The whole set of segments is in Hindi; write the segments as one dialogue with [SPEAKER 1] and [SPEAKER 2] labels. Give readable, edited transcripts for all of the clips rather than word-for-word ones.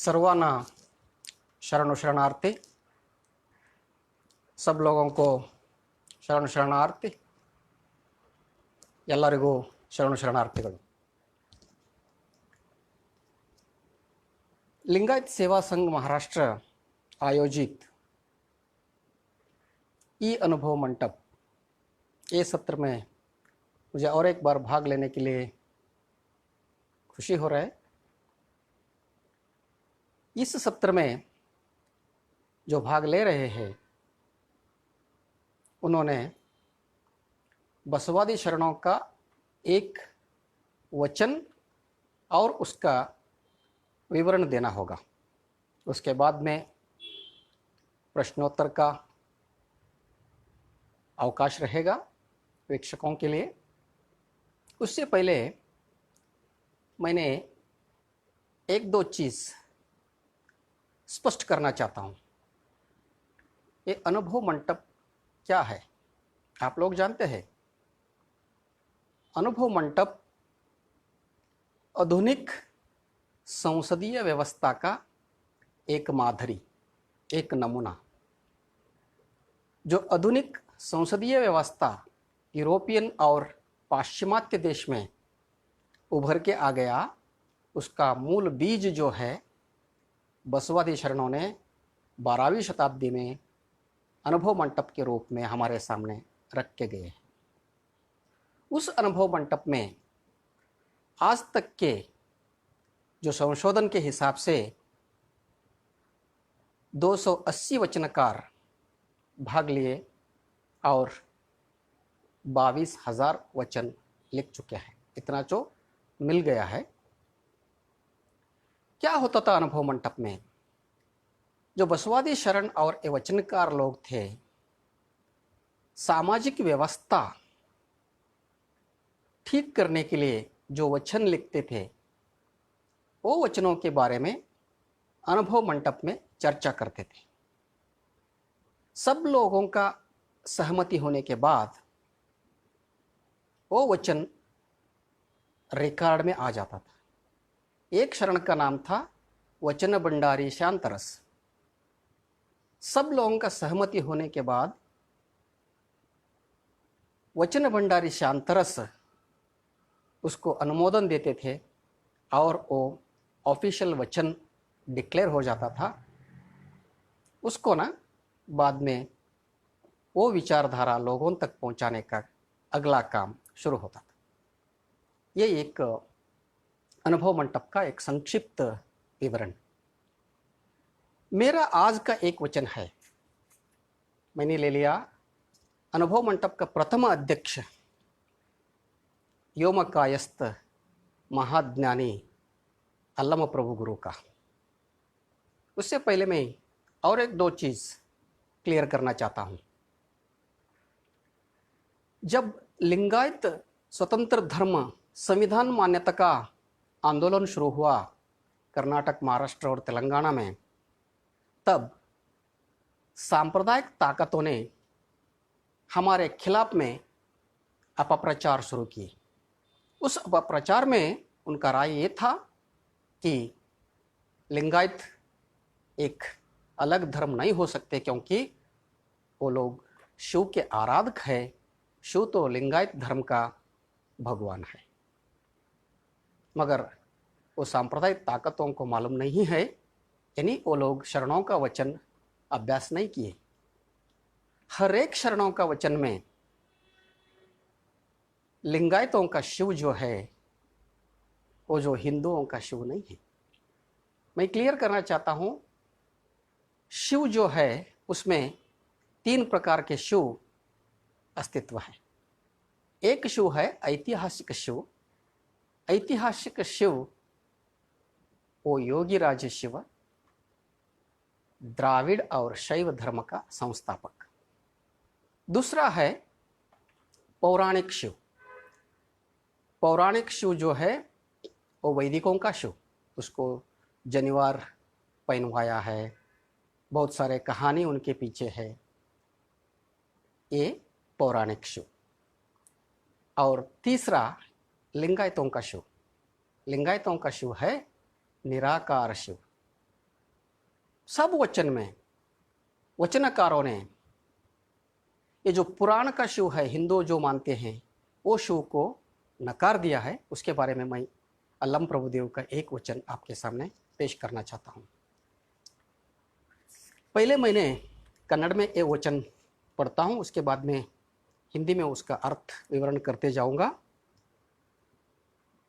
[SPEAKER 1] सर्वाना शरणु शरणार्थी। सब लोगों को ಶರಣು ಶರಣಾರ್ಥಿ ಎಲ್ಲರಿಗೂ ಶರಣು ಶರಣಾರ್ಥಿಗಳು। लिंगायत सेवा संघ महाराष्ट्र आयोजित ई अनुभव मंडप ये सत्र में मुझे और एक बार भाग लेने के लिए खुशी हो रहा है। इस सत्र में जो भाग ले रहे हैं उन्होंने बसवादी शरणों का एक वचन और उसका विवरण देना होगा। उसके बाद में प्रश्नोत्तर का अवकाश रहेगा वीक्षकों के लिए। उससे पहले मैंने एक दो चीज़ स्पष्ट करना चाहता हूँ। ये अनुभव मंडप क्या है आप लोग जानते हैं? अनुभव मंडप आधुनिक संसदीय व्यवस्था का एक मादरी, एक नमूना। जो आधुनिक संसदीय व्यवस्था यूरोपियन और पाश्चिमात्य देश में उभर के आ गया, उसका मूल बीज जो है बसवादी शरणों ने 12वीं शताब्दी में अनुभव मंडप के रूप में हमारे सामने रख के गए हैं। उस अनुभव मंडप में आज तक के जो संशोधन के हिसाब से 280 वचनकार भाग लिए और 22,000 वचन लिख चुके हैं। इतना जो मिल गया है। क्या होता था अनुभव मंडप में? जो बसवादी शरण और वचनकार लोग थे, सामाजिक व्यवस्था ठीक करने के लिए जो वचन लिखते थे, वो वचनों के बारे में अनुभव मंडप में चर्चा करते थे। सब लोगों का सहमति होने के बाद वो वचन रिकॉर्ड में आ जाता था। एक शरण का नाम था वचन भंडारी शांतरस। सब लोगों का सहमति होने के बाद वचन भंडारी शांतरस उसको अनुमोदन देते थे और वो ऑफिशियल वचन डिक्लेयर हो जाता था। उसको ना बाद में वो विचारधारा लोगों तक पहुंचाने का अगला काम शुरू होता था। ये एक अनुभव मंडप का एक संक्षिप्त विवरण। मेरा आज का एक वचन है, मैंने ले लिया अनुभव मंडप का प्रथम अध्यक्ष व्योमकायस्थ महाज्ञानी अल्लम प्रभु गुरु का। उससे पहले मैं और एक दो चीज़ क्लियर करना चाहता हूँ। जब लिंगायत स्वतंत्र धर्म संविधान मान्यता का आंदोलन शुरू हुआ कर्नाटक, महाराष्ट्र और तेलंगाना में, तब सांप्रदायिक ताकतों ने हमारे खिलाफ में अपप्रचार शुरू किए। उस अपप्रचार में उनका राय ये था कि लिंगायत एक अलग धर्म नहीं हो सकते, क्योंकि वो लोग शिव के आराधक है। शिव तो लिंगायत धर्म का भगवान है। मगर वो सांप्रदायिक ताकतों को मालूम नहीं है, यानी वो लोग शरणों का वचन अभ्यास नहीं किए। हर एक शरणों का वचन में लिंगायतों का शिव जो है वो जो हिंदुओं का शिव नहीं है। मैं क्लियर करना चाहता हूँ, शिव जो है उसमें 3 प्रकार के शिव अस्तित्व है। एक शिव है ऐतिहासिक शिव। ऐतिहासिक शिव वो योगी राज शिव, द्राविड़ और शैव धर्म का संस्थापक। दूसरा है पौराणिक शिव। पौराणिक शिव जो है वो वैदिकों का शिव, उसको जनिवार पहनवाया है, बहुत सारे कहानी उनके पीछे है। ये पौराणिक शिव। और तीसरा लिंगायतों का शिव। लिंगायतों का शिव है निराकार शिव। सब वचन में वचनकारों ने ये जो पुराण का शिव है, हिंदू जो मानते हैं, वो शिव को नकार दिया है। उसके बारे में मैं अल्लम प्रभुदेव का एक वचन आपके सामने पेश करना चाहता हूँ। पहले मैंने कन्नड़ में ये वचन पढ़ता हूँ, उसके बाद में हिंदी में उसका अर्थ विवरण करते जाऊंगा।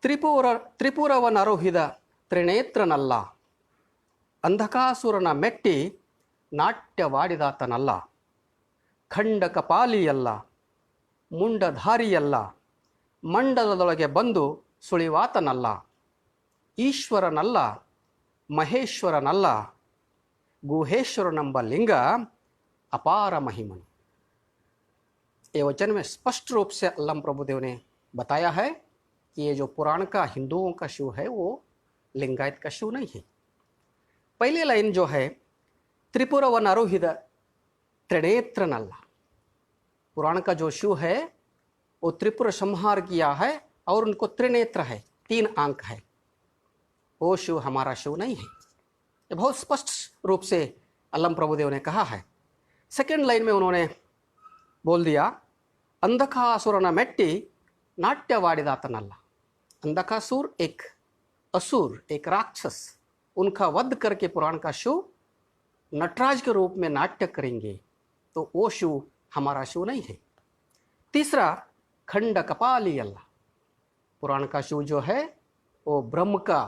[SPEAKER 1] त्रिपुरवनारोहित त्रिनेत्रनल्ल, अंधकासुरನ ಮೆಟ್ಟಿ ನಾಟ್ಯವಾಡಿದಾತನಲ್ಲ, ಖಂಡ ಕಪಾಲಿಯಲ್ಲ, ಮುಂಡಧಾರಿಯಲ್ಲ, ಮಂಡಲದೊಳಗೆ ಬಂದು ಸುಳಿವಾತನಲ್ಲ, ಈಶ್ವರನಲ್ಲ, ಮಹೇಶ್ವರನಲ್ಲ, गुहेश्वरनेंब लिंग अपार महिमन। ये वचन में स्पष्ट रूप से अल्लम प्रभुदेव ने बताया है कि ये जो पुराण का हिंदुओं का शिव है वो लिंगायत का शिव नहीं है। पहली लाइन जो है त्रिपुरवनारोहित त्रिनेत्रनल्ल, पुराण का जो शिव है वो त्रिपुर संहार किया है और उनको त्रिनेत्र है, 3 आंख है। वो शिव हमारा शिव नहीं है। ये बहुत स्पष्ट रूप से अल्लम प्रभुदेव ने कहा है। सेकेंड लाइन में उन्होंने बोल दिया अंधकासुरನ ಮೆಟ್ಟಿ नाट्यवाडिदातनल्ल। अंधकासुर एक असुर, एक राक्षस, उनका वध करके पुराण का शिव नटराज के रूप में नाट्य करेंगे, तो वो शिव हमारा शिव नहीं है। तीसरा खंड कपाली अल्लाह, पुराण का शिव जो है वो ब्रह्म का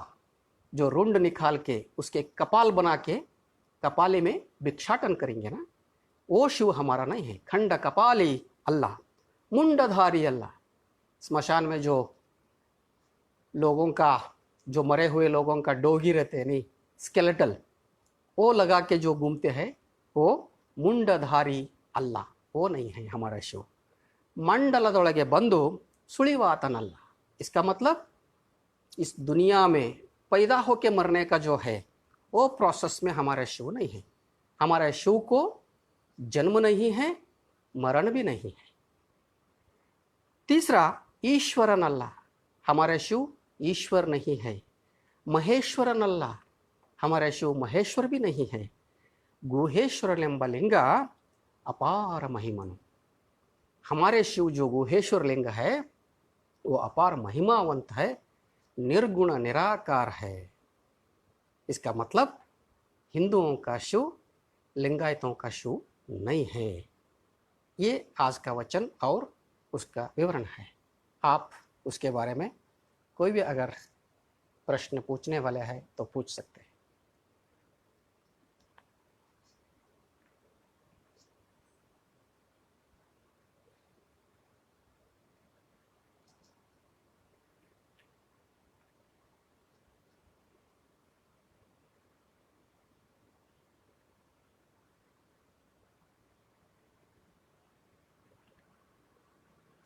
[SPEAKER 1] जो रुंड निकाल के उसके कपाल बना के कपाले में भिक्षाटन करेंगे ना, वो शिव हमारा नहीं है। खंड कपाली अल्लाह, मुंडधारी अल्लाह, स्मशान में जो लोगों का, जो मरे हुए लोगों का डोगी रहते हैं नहीं, स्केलेटल, वो लगा के जो घूमते हैं, वो मुंडधारी अल्लाह, वो नहीं है हमारा शिव। मंडलदೊಳಗೆ ಬಂದು ಸುಳಿವಾತನಲ್ಲ, इसका मतलब इस दुनिया में पैदा होके मरने का जो है वो प्रोसेस में हमारा शिव नहीं है। हमारे शिव को जन्म नहीं है, मरण भी नहीं है। तीसरा ईश्वरन अल्लाह, हमारे शिव ईश्वर नहीं है। महेश्वरन अल्लाह, हमारे शिव महेश्वर भी नहीं है। गुहेश्वरनेंब लिंग अपार महिमन, हमारे शिव जो गुहेश्वर लिंग है वो अपार महिमावंत है, निर्गुण निराकार है। इसका मतलब हिंदुओं का शिव लिंगायतों का शिव नहीं है। ये आज का वचन और उसका विवरण है। आप उसके बारे में कोई भी अगर प्रश्न पूछने वाले हैं तो पूछ सकते हैं।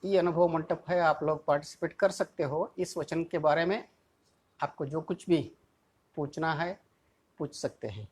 [SPEAKER 1] ये अनुभव मंडप है, आप लोग पार्टिसिपेट कर सकते हो। इस वचन के बारे में आपको जो कुछ भी पूछना है पूछ सकते हैं।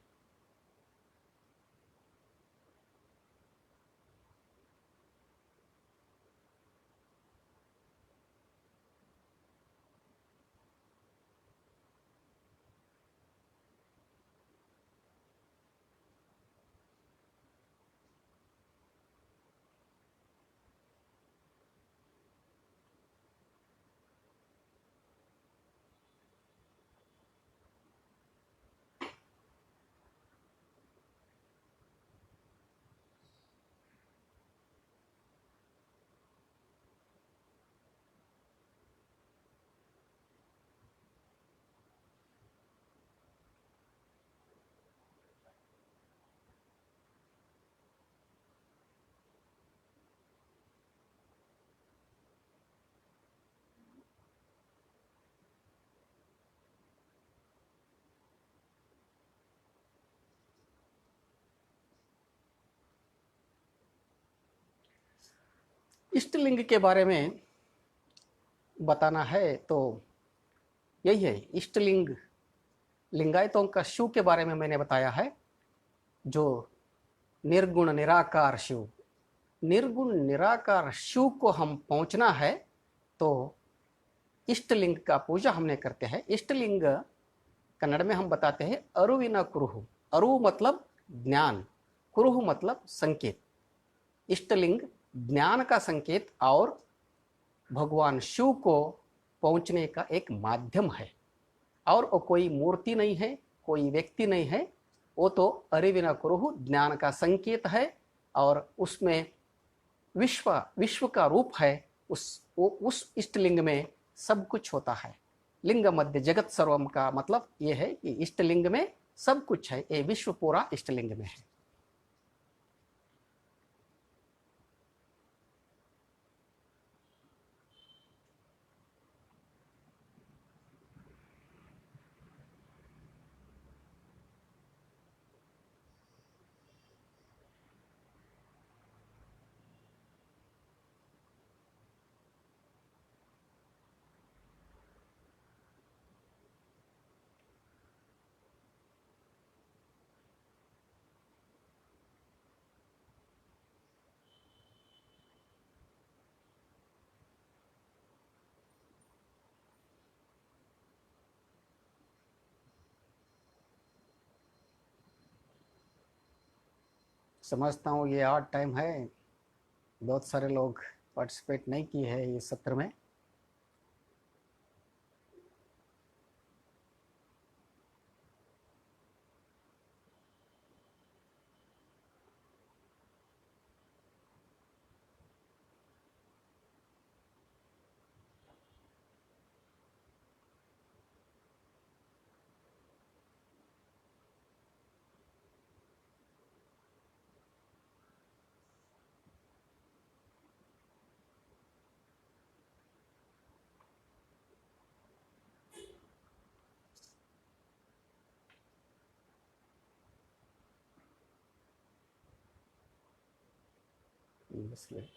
[SPEAKER 1] इष्टलिंग के बारे में बताना है तो यही है। इष्टलिंग लिंगायतों का शिव के बारे में मैंने बताया है, जो निर्गुण निराकार शिव। निर्गुण निराकार शिव को हम पहुंचना है तो इष्टलिंग का पूजा हमने करते हैं। इष्टलिंग कन्नड़ में हम बताते हैं अरुविना कुरुहु, अरु मतलब ज्ञान, कुरुह मतलब संकेत। इष्टलिंग ज्ञान का संकेत और भगवान शिव को पहुंचने का एक माध्यम है। और वो कोई मूर्ति नहीं है, कोई व्यक्ति नहीं है, वो तो अरिविना कुरुहु ज्ञान का संकेत है। और उसमें विश्व विश्व का रूप है। उस इष्टलिंग में सब कुछ होता है। लिंग मध्य जगत सर्वम का मतलब ये है कि इष्टलिंग में सब कुछ है, ये विश्व पूरा इष्टलिंग में है। समझता हूँ ये आर्ट टाइम है, बहुत सारे लोग पार्टिसिपेट नहीं किए हैं इस सत्र में। इसलिए